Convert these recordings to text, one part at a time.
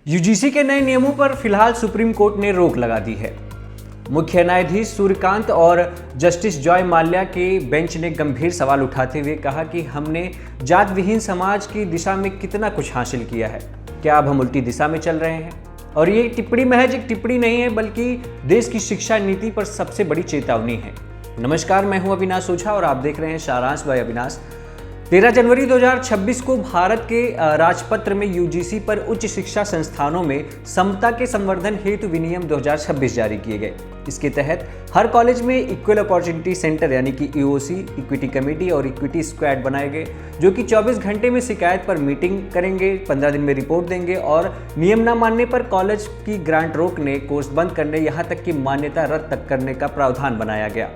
UGC के नए नियमों पर फिलहाल सुप्रीम कोर्ट ने रोक लगा दी है। मुख्य न्यायाधीश सूर्यकांत और जस्टिस जॉय माल्या के बेंच ने गंभीर सवाल उठाते हुए कहा कि हमने जात विहीन समाज की दिशा में कितना कुछ हासिल किया है, क्या अब हम उल्टी दिशा में चल रहे हैं? और ये टिप्पणी महज एक टिप्पणी नहीं है, बल्कि देश की शिक्षा नीति पर सबसे बड़ी चेतावनी है। नमस्कार, मैं हूं अविनाश ओझा और आप देख रहे हैं सारांश बाय अविनाश। 13 जनवरी 2026 को भारत के राजपत्र में यूजीसी पर उच्च शिक्षा संस्थानों में समता के संवर्धन हेतु विनियम 2026 जारी किए गए। इसके तहत हर कॉलेज में इक्वल अपॉर्चुनिटी सेंटर यानी कि ईओसी, इक्विटी कमेटी और इक्विटी स्क्वाड बनाए गए, जो कि 24 घंटे में शिकायत पर मीटिंग करेंगे, 15 दिन में रिपोर्ट देंगे और नियम न मानने पर कॉलेज की ग्रांट रोकने, कोर्स बंद करने, यहाँ तक कि मान्यता रद्द तक करने का प्रावधान बनाया गया।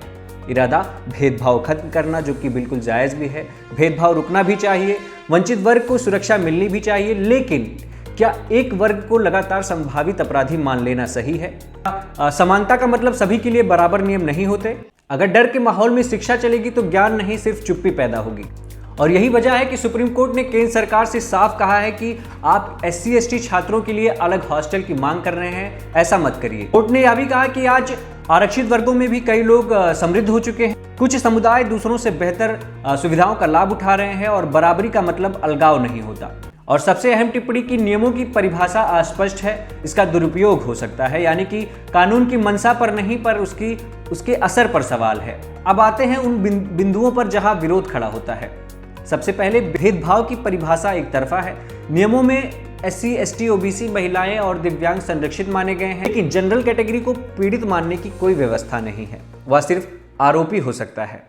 इरादा भेदभाव खत्म करना, जो कि बिल्कुल जायज़ भी है। भेदभाव रुकना भी चाहिए, वंचित वर्ग को सुरक्षा मिलनी भी चाहिए, लेकिन क्या एक वर्ग को लगातार संभावित अपराधी मान लेना सही है? समानता का मतलब सभी के लिए बराबर नियम नहीं होते। अगर डर के माहौल में शिक्षा चलेगी तो ज्ञान नहीं, सिर्फ चुप्पी पैदा होगी। और यही वजह है कि सुप्रीम कोर्ट ने केंद्र सरकार से साफ कहा है कि आप SC/ST छात्रों के लिए अलग हॉस्टल की मांग कर रहे हैं, ऐसा मत करिए। कोर्ट ने यह भी कहा कि आज आरक्षित वर्गों में भी कई लोग समृद्ध हो चुके हैं। कुछ समुदाय दूसरों से बेहतर सुविधाओं का लाभ उठा रहे हैं और बराबरी का मतलब अलगाव नहीं होता। और सबसे अहम टिप्पणी की नियमों की परिभाषा अस्पष्ट है, इसका दुरुपयोग हो सकता है, यानी कि कानून की मंशा पर नहीं पर उसके असर पर सवाल है। अब आते हैं उन बिंदुओं पर जहां विरोध खड़ा होता है। सबसे पहले भेदभाव की परिभाषा एक तरफा है। नियमों में SC/ST, OBC, महिलाएं और दिव्यांग संरक्षित माने गए हैं, लेकिन जनरल कैटेगरी को पीड़ित मानने की कोई व्यवस्था नहीं है। वह सिर्फ आरोपी हो सकता है।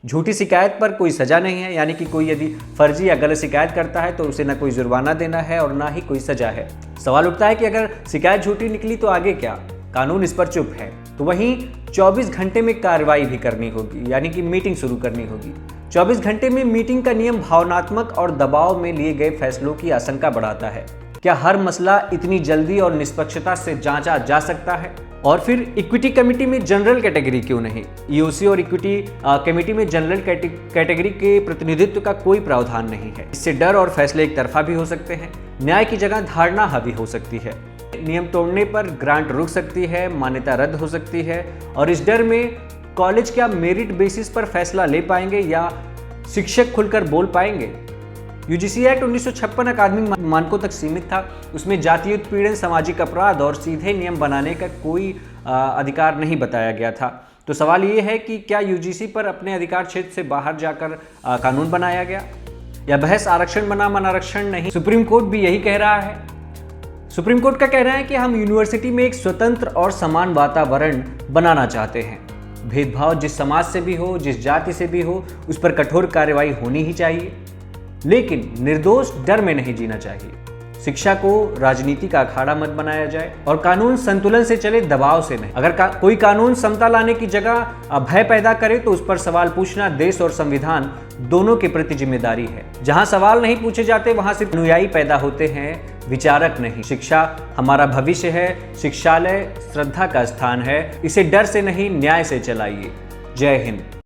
झूठी शिकायत पर कोई सजा नहीं है, यानी कि कोई यदि फर्जी या गलत शिकायत करता है तो उसे न कोई जुर्माना देना है और ना ही कोई सजा है। सवाल उठता है कि अगर शिकायत झूठी निकली तो आगे क्या? कानून इस पर चुप है। तो वहीं 24 घंटे में कार्रवाई भी करनी होगी, यानी कि मीटिंग शुरू करनी होगी। 24 घंटे में मीटिंग का नियम भावनात्मक और दबाव में लिए गए फैसलों की आशंका बढ़ाता है। क्या हर मसला इतनी जल्दी और निष्पक्षता से जांचा जा सकता है? और फिर इक्विटी कमेटी में जनरल कैटेगरी क्यों नहीं? ईओसी और इक्विटी कमेटी में जनरल कैटेगरी के प्रतिनिधित्व का कोई प्रावधान नहीं है। इससे डर और फैसले एक तरफा भी हो सकते हैं। न्याय की जगह धारणा हावी हो सकती है। नियम तोड़ने पर ग्रांट रुक सकती है, मान्यता रद्द हो सकती है। और इस डर में कॉलेज क्या मेरिट बेसिस पर फैसला ले पाएंगे या शिक्षक खुलकर बोल पाएंगे? यूजीसी एक्ट 1956 अकादमिक मानकों तक सीमित था। उसमें जातीय उत्पीड़न, सामाजिक अपराध और सीधे नियम बनाने का कोई अधिकार नहीं बताया गया था। तो सवाल ये है कि क्या यूजीसी पर अपने अधिकार क्षेत्र से बाहर जाकर कानून बनाया गया? या बहस आरक्षण बनाम अनारक्षण नहीं? सुप्रीम कोर्ट भी यही कह रहा है। सुप्रीम कोर्ट का कहना है कि हम यूनिवर्सिटी में एक स्वतंत्र और समान वातावरण बनाना चाहते हैं। भेदभाव जिस समाज से भी हो, जिस जाति से भी हो, उस पर कठोर कार्रवाई होनी ही चाहिए, लेकिन निर्दोष डर में नहीं जीना चाहिए। शिक्षा को राजनीति का अखाड़ा मत बनाया जाए और कानून संतुलन से चले, दबाव से नहीं। अगर कोई कानून समता लाने की जगह भय पैदा करे तो उस पर सवाल पूछना देश और संविधान दोनों के प्रति जिम्मेदारी है। जहां सवाल नहीं पूछे जाते वहां सिर्फ अनुयायी पैदा होते हैं, विचारक नहीं। शिक्षा हमारा भविष्य है। शिक्षालय श्रद्धा का स्थान है। इसे डर से नहीं, न्याय से चलाइए। जय हिंद।